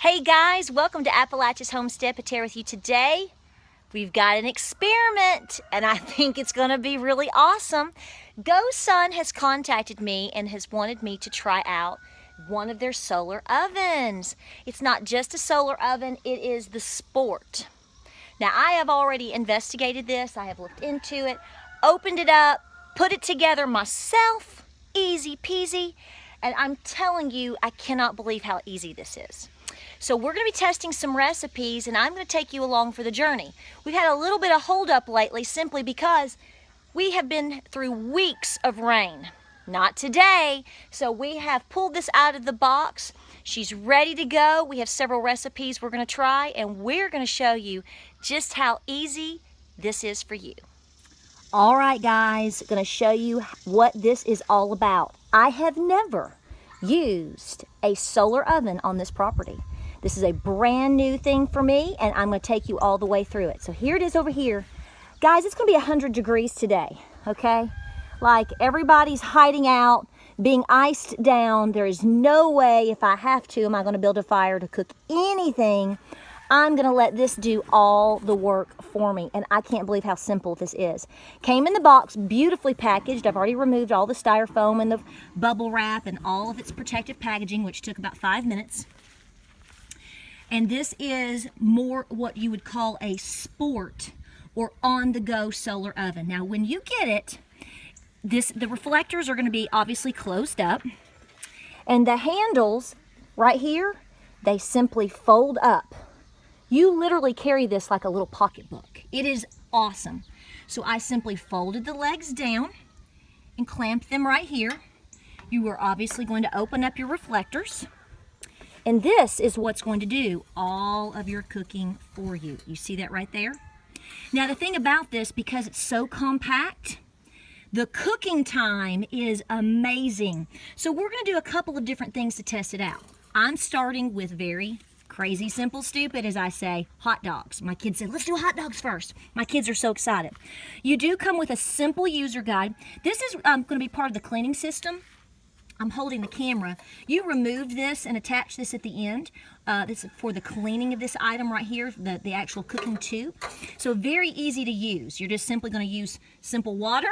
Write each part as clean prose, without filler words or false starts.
Hey guys, welcome to Appalachia's Homestead. Patara with you today. We've got an experiment and I think it's going to be really awesome. GoSun has contacted me and has wanted me to try out one of their solar ovens. It's not just a solar oven, it is the Sport. Now I have already investigated this, I have looked into it, opened it up, put it together myself, easy peasy, and I'm telling you, I cannot believe how easy this is. So we're going to be testing some recipes and I'm going to take you along for the journey. We've had a little bit of hold up lately simply because we have been through weeks of rain. Not today. So we have pulled this out of the box. She's ready to go. We have several recipes we're going to try and we're going to show you just how easy this is for you. All right guys, going to show you what this is all about. I have never used a solar oven on this property. This is a brand new thing for me and I'm going to take you all the way through it. So here it is over here. Guys, it's going to be 100 degrees today, okay? Like everybody's hiding out, being iced down. There is no way, if I have to, am I going to build a fire to cook anything. I'm going to let this do all the work for me. And I can't believe how simple this is. Came in the box, beautifully packaged. I've already removed all the styrofoam and the bubble wrap and all of its protective packaging, which took about 5 minutes. And this is more what you would call a sport or on-the-go solar oven. Now, when you get it, the reflectors are going to be obviously closed up. And the handles right here, they simply fold up. You literally carry this like a little pocketbook. It is awesome. So I simply folded the legs down and clamped them right here. You are obviously going to open up your reflectors. And this is what's going to do all of your cooking for you. You see that right there? Now the thing about this, because it's so compact, the cooking time is amazing. So we're going to do a couple of different things to test it out. I'm starting with very crazy, simple, stupid, as I say, hot dogs. My kids said, let's do hot dogs first. My kids are so excited. You do come with a simple user guide. This is going to be part of the cleaning system. I'm holding the camera. You remove this and attach this at the end. This is for the cleaning of this item right here, the actual cooking tube. So very easy to use. You're just simply going to use simple water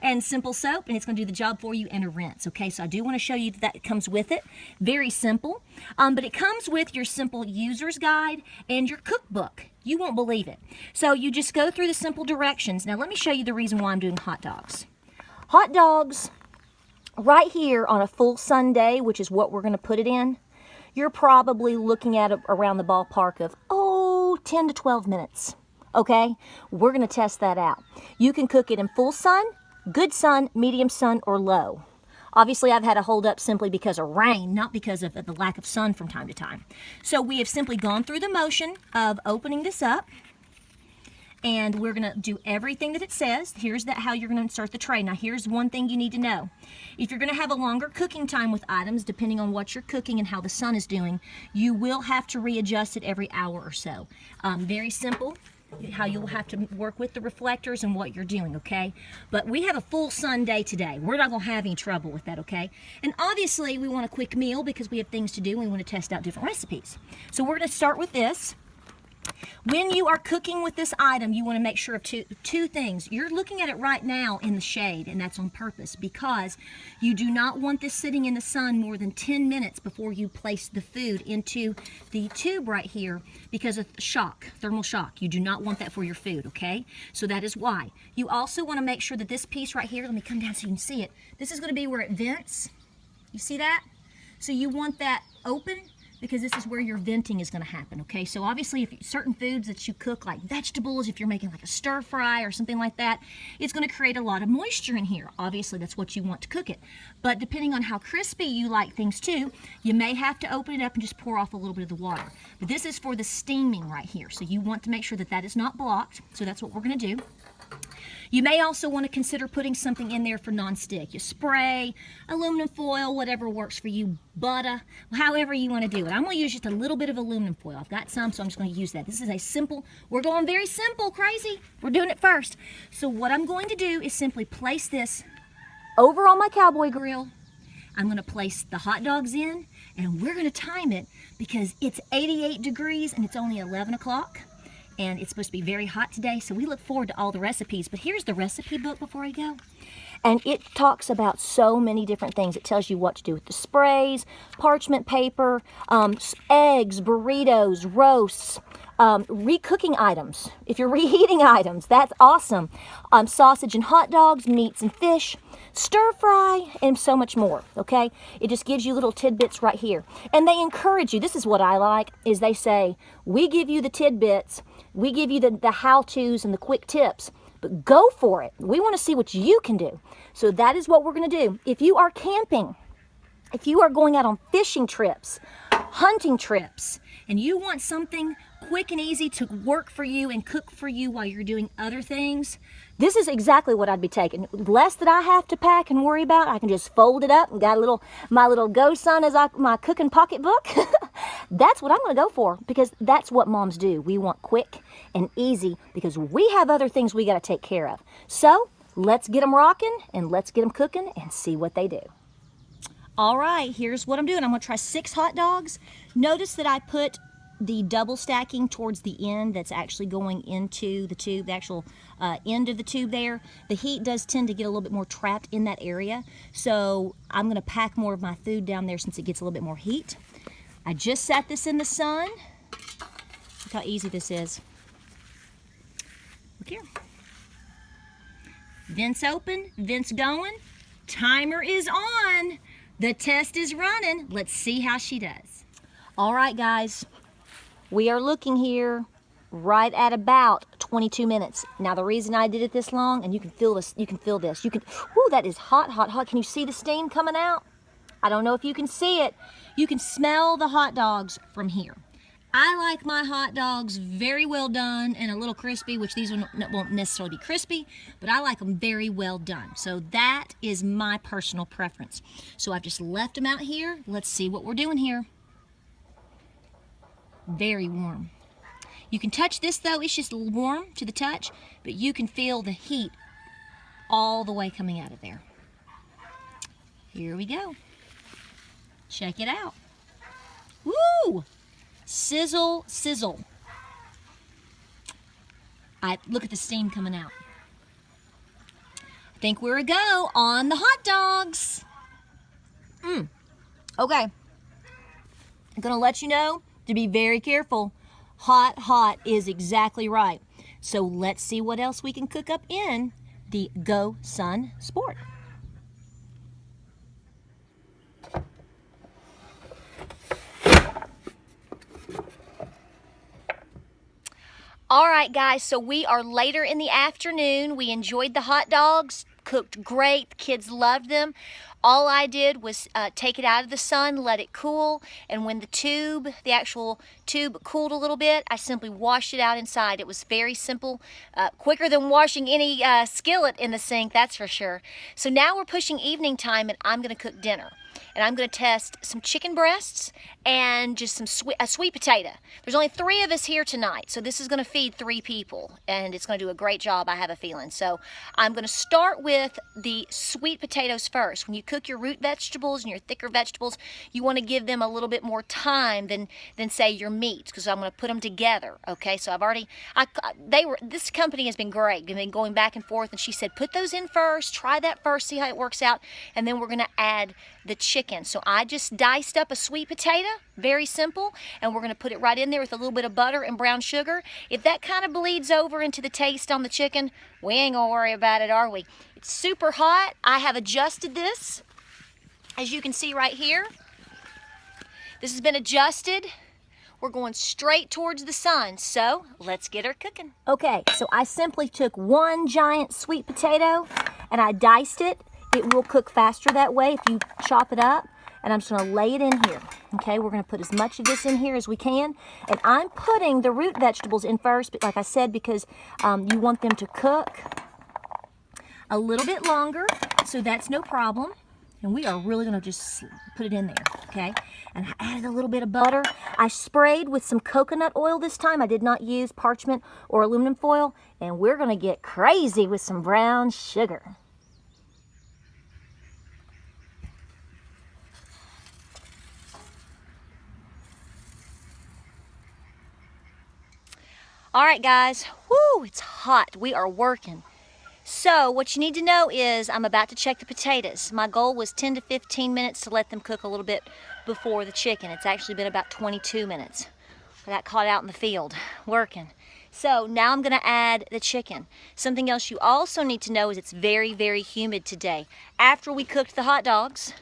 and simple soap, and it's going to do the job for you and a rinse. Okay, so I do want to show you that it comes with it. Very simple. But it comes with your simple user's guide and your cookbook. You won't believe it. So you just go through the simple directions. Now let me show you the reason why I'm doing hot dogs. Hot dogs, right here on a full sun day, which is what we're going to put it in, you're probably looking at around the ballpark of, 10 to 12 minutes. Okay? We're going to test that out. You can cook it in full sun, good sun, medium sun, or low. Obviously, I've had to hold up simply because of rain, not because of the lack of sun from time to time. So we have simply gone through the motion of opening this up. And we're going to do everything that it says. Here's how you're going to insert the tray. Now, here's one thing you need to know. If you're going to have a longer cooking time with items, depending on what you're cooking and how the sun is doing, you will have to readjust it every hour or so. Very simple, how you'll have to work with the reflectors and what you're doing, okay? But we have a full sun day today. We're not going to have any trouble with that, okay? And obviously, we want a quick meal because we have things to do and we want to test out different recipes. So we're going to start with this. When you are cooking with this item, you want to make sure of two things. You're looking at it right now in the shade, and that's on purpose because you do not want this sitting in the sun more than 10 minutes before you place the food into the tube right here because of shock, thermal shock. You do not want that for your food, okay? So that is why. You also want to make sure that this piece right here, let me come down so you can see it. This is going to be where it vents. You see that? So you want that open, because this is where your venting is going to happen, okay? So obviously, if certain foods that you cook, like vegetables, if you're making like a stir fry or something like that, it's going to create a lot of moisture in here. Obviously, that's what you want to cook it. But depending on how crispy you like things too, you may have to open it up and just pour off a little bit of the water. But this is for the steaming right here. So you want to make sure that that is not blocked. So that's what we're going to do. You may also want to consider putting something in there for non-stick. You spray, aluminum foil, whatever works for you, butter, however you want to do it. I'm going to use just a little bit of aluminum foil. I've got some, so I'm just going to use that. This is a simple, we're going very simple, crazy. We're doing it first. So what I'm going to do is simply place this over on my cowboy grill. I'm gonna place the hot dogs in, and we're gonna time it because it's 88 degrees and it's only 11 o'clock. And it's supposed to be very hot today, so we look forward to all the recipes. But here's the recipe book before I go. And it talks about so many different things. It tells you what to do with the sprays, parchment paper, eggs, burritos, roasts, recooking items. If you're reheating items, that's awesome. Sausage and hot dogs, meats and fish, stir fry, and so much more, okay? It just gives you little tidbits right here. And they encourage you. This is what I like, is they say, we give you the tidbits, we give you the how-tos and the quick tips, but go for it. We want to see what you can do. So that is what we're going to do. If you are camping, if you are going out on fishing trips, hunting trips, and you want something quick and easy to work for you and cook for you while you're doing other things, this is exactly what I'd be taking. Less that I have to pack and worry about. I can just fold it up and got my little GoSun as my cooking pocketbook. That's what I'm going to go for, because that's what moms do. We want quick and easy because we have other things we got to take care of. So let's get them rocking and let's get them cooking and see what they do. All right, here's what I'm doing. I'm going to try 6 hot dogs. Notice that I put the double stacking towards the end that's actually going into the tube, the actual end of the tube there. The heat does tend to get a little bit more trapped in that area, so I'm going to pack more of my food down there since it gets a little bit more heat. I just sat this in the sun. Look how easy this is. Look here. Vents open, vents going. Timer is on. The test is running. Let's see how she does. All right, guys. We are looking here right at about 22 minutes. Now, the reason I did it this long, and you can feel this, whoo, that is hot, hot, hot. Can you see the steam coming out? I don't know if you can see it. You can smell the hot dogs from here. I like my hot dogs very well done and a little crispy, which these won't necessarily be crispy, but I like them very well done. So that is my personal preference. So I've just left them out here. Let's see what we're doing here. Very warm. You can touch this though, it's just warm to the touch, but you can feel the heat all the way coming out of there. Here we go. Check it out. Woo! Sizzle, sizzle. Look at the steam coming out. I think we're a go on the hot dogs. Okay. I'm gonna let you know to be very careful. Hot, hot is exactly right. So let's see what else we can cook up in the GoSun Sport. All right, guys, so we are later in the afternoon. We enjoyed the hot dogs, cooked great. The kids loved them. All I did was take it out of the sun, let it cool, and when the actual tube cooled a little bit, I simply washed it out inside. It was very simple, quicker than washing any skillet in the sink, that's for sure. So now we're pushing evening time, and I'm gonna cook dinner. And I'm going to test some chicken breasts and just a sweet potato. There's only 3 of us here tonight, so this is going to feed 3 people, and it's going to do a great job, I have a feeling. So I'm going to start with the sweet potatoes first. When you cook your root vegetables and your thicker vegetables, you want to give them a little bit more time than say your meats, because I'm going to put them together. Okay, so this company has been great. They've been going back and forth, and she said, put those in first, try that first, see how it works out, and then we're going to add the chicken. So I just diced up a sweet potato, very simple, and we're going to put it right in there with a little bit of butter and brown sugar. If that kind of bleeds over into the taste on the chicken, we ain't going to worry about it, are we? It's super hot. I have adjusted this, as you can see right here. This has been adjusted. We're going straight towards the sun, so let's get her cooking. Okay, so I simply took 1 giant sweet potato and I diced it. It will cook faster that way if you chop it up. And I'm just going to lay it in here. Okay, we're going to put as much of this in here as we can. And I'm putting the root vegetables in first, but like I said, because you want them to cook a little bit longer, so that's no problem. And we are really going to just put it in there, okay? And I added a little bit of butter. I sprayed with some coconut oil this time. I did not use parchment or aluminum foil. And we're going to get crazy with some brown sugar. All right, guys. Woo, it's hot. We are working. So what you need to know is I'm about to check the potatoes. My goal was 10 to 15 minutes to let them cook a little bit before the chicken. It's actually been about 22 minutes. I got caught out in the field working. So now I'm gonna add the chicken. Something else you also need to know is it's very, very humid today. After we cooked the hot dogs,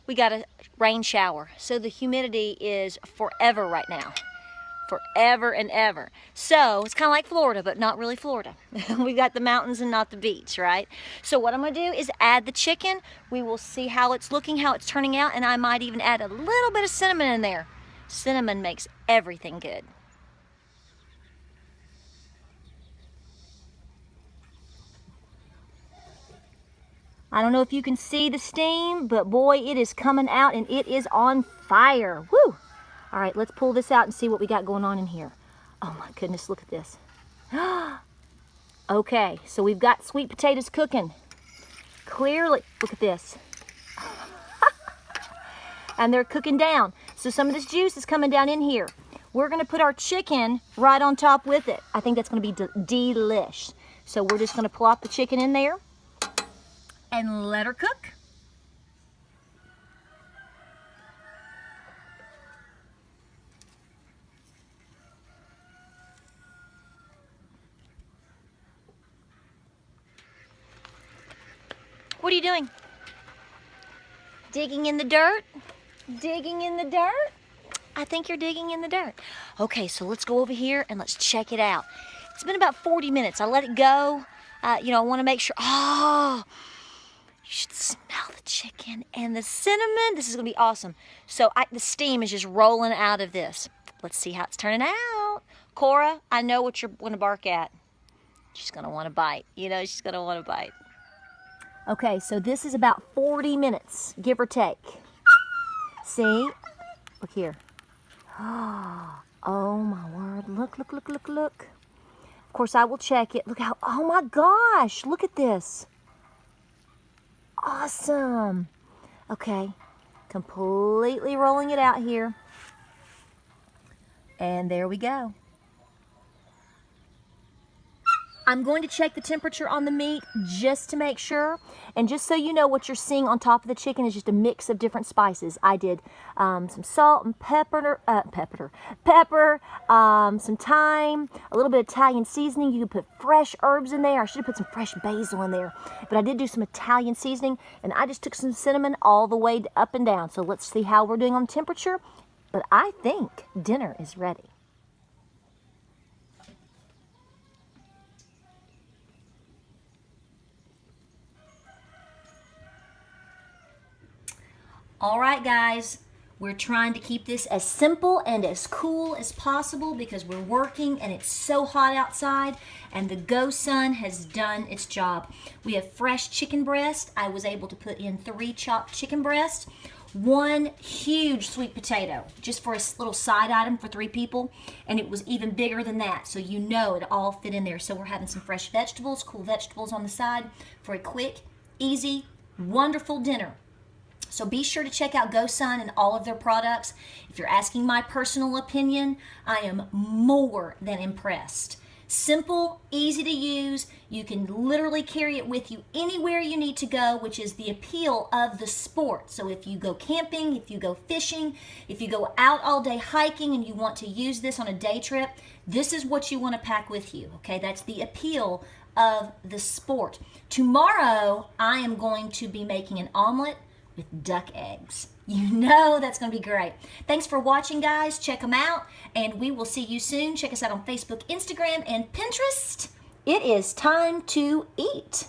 we got a rain shower. So the humidity is forever right now. Forever and ever. So it's kind of like Florida, but not really Florida. We got the mountains and not the beach, right? So what I'm gonna do is add the chicken. We will see how it's looking, how it's turning out, and I might even add a little bit of cinnamon in there. Cinnamon makes everything good. I don't know if you can see the steam, but boy, it is coming out and it is on fire. Woo! All right, let's pull this out and see what we got going on in here. Oh my goodness, look at this. Okay, so we've got sweet potatoes cooking. Clearly, look at this. And they're cooking down. So some of this juice is coming down in here. We're gonna put our chicken right on top with it. I think that's gonna be delish. So we're just gonna plop the chicken in there and let her cook. What are you doing? Digging in the dirt? Digging in the dirt? I think you're digging in the dirt. Okay, so let's go over here and let's check it out. It's been about 40 minutes. I let it go. I want to make sure. Oh, you should smell the chicken and the cinnamon. This is going to be awesome. So the steam is just rolling out of this. Let's see how it's turning out. Cora, I know what you're going to bark at. She's going to want to bite. You know, she's going to want to bite. Okay, so this is about 40 minutes, give or take. See? Look here. Oh my word. Look, look, look, look, look. Of course, I will check it. Look how, oh my gosh, look at this. Awesome. Okay, completely rolling it out here. And there we go. I'm going to check the temperature on the meat just to make sure. And just so you know, what you're seeing on top of the chicken is just a mix of different spices. I did some salt and pepper, some thyme, a little bit of Italian seasoning. You can put fresh herbs in there. I should have put some fresh basil in there. But I did do some Italian seasoning. And I just took some cinnamon all the way up and down. So let's see how we're doing on temperature. But I think dinner is ready. All right, guys, we're trying to keep this as simple and as cool as possible because we're working and it's so hot outside, and the GoSun has done its job. We have fresh chicken breast. I was able to put in 3 chopped chicken breasts, 1 huge sweet potato, just for a little side item for 3 people, and it was even bigger than that, so you know it all fit in there. So we're having some fresh vegetables, cool vegetables on the side for a quick, easy, wonderful dinner. So be sure to check out GoSun and all of their products. If you're asking my personal opinion, I am more than impressed. Simple, easy to use. You can literally carry it with you anywhere you need to go, which is the appeal of the sport. So if you go camping, if you go fishing, if you go out all day hiking and you want to use this on a day trip, this is what you want to pack with you, okay? That's the appeal of the sport. Tomorrow, I am going to be making an omelet with duck eggs. You know that's going to be great. Thanks for watching, guys. Check them out, and we will see you soon. Check us out on Facebook, Instagram, and Pinterest. It is time to eat.